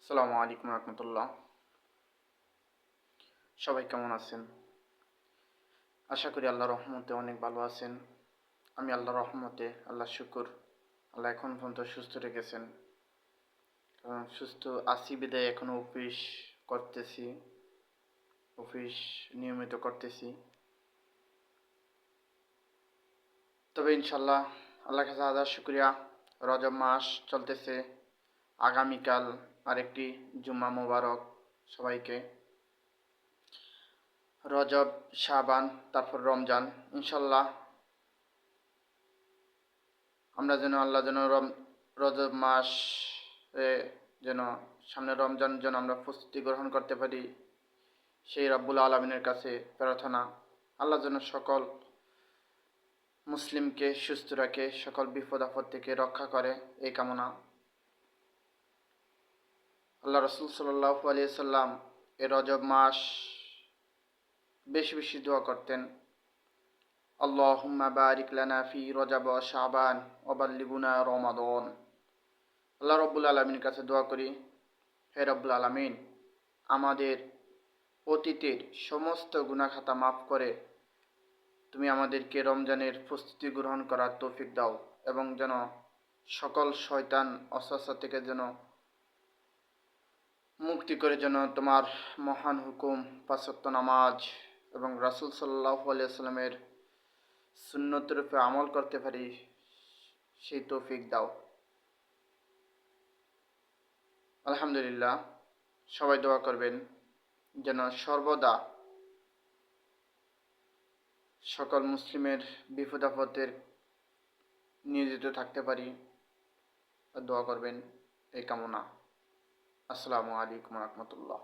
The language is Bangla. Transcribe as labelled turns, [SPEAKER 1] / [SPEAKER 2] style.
[SPEAKER 1] আসসালামু আলাইকুম রহমতুল্লাহ। সবাই কেমন আছেন? আশা করি আল্লাহর রহমতে অনেক ভালো আছেন। আমি আল্লাহর রহমতে, আল্লাহ শুকুর, আল্লাহ এখন পর্যন্ত সুস্থ রেখেছেন। কারণ সুস্থ আছি বিদায় এখনও অফিস নিয়মিত করতেছি। তবে ইনশাল্লাহ আল্লাহর কাছে হাজার শুকরিয়া। রজব মাস চলতেছে, আগামীকাল আরেকটি জুম্মা মোবারক সবাইকে। রজব, শাবান, তারপর রমজান। ইনশাল্লাহ আমরা যেন আল্লাহ যেন রজব মাস যেন সামনে রমজান যেন আমরা প্রস্তুতি গ্রহণ করতে পারি, সেই রব্বুল আলমিনের কাছে প্রার্থনা। আল্লাহ যেন সকল মুসলিমকে সুস্থ রাখে, সকল বিপদ আপদ থেকে রক্ষা করে, এই কামনা। আল্লাহ রসুল সাল্লাল্লাহু আলাইহি সাল্লাম এ রজব মাস বেশি বেশি দোয়া করতেন। আল্লাহুম্মা বারিক লানা ফি রজব ওয়া শাবান ওয়া বাল্লিগুনা রমাদান। আল্লাহ রব্বুল আলমিনের কাছে দোয়া করি, হে রব্বুল আলমিন, আমাদের অতীতের সমস্ত গুনাহ খাতা মাফ করে তুমি আমাদেরকে রমজানের প্রস্তুতি গ্রহণ করার তৌফিক দাও, এবং যেন সকল শয়তান অস্বস্থ থেকে যেন মুক্তি করে যেন তোমার মহান হুকুম, পাঁচ ওয়াক্ত নামাজ এবং রাসূল সাল্লাল্লাহু আলাইহি ওয়াসাল্লামের সুন্নতের উপর আমল করতে পারি, সেই তৌফিক দাও। আলহামদুলিল্লাহ, সবাই দোয়া করবেন যেন সর্বদা সকল মুসলিমের বিপদ আপদের নিয়োজিত থাকতে পারি, দোয়া করবেন, এই কামনা। আসসালামু আলাইকুম রহমতুল্লাহ।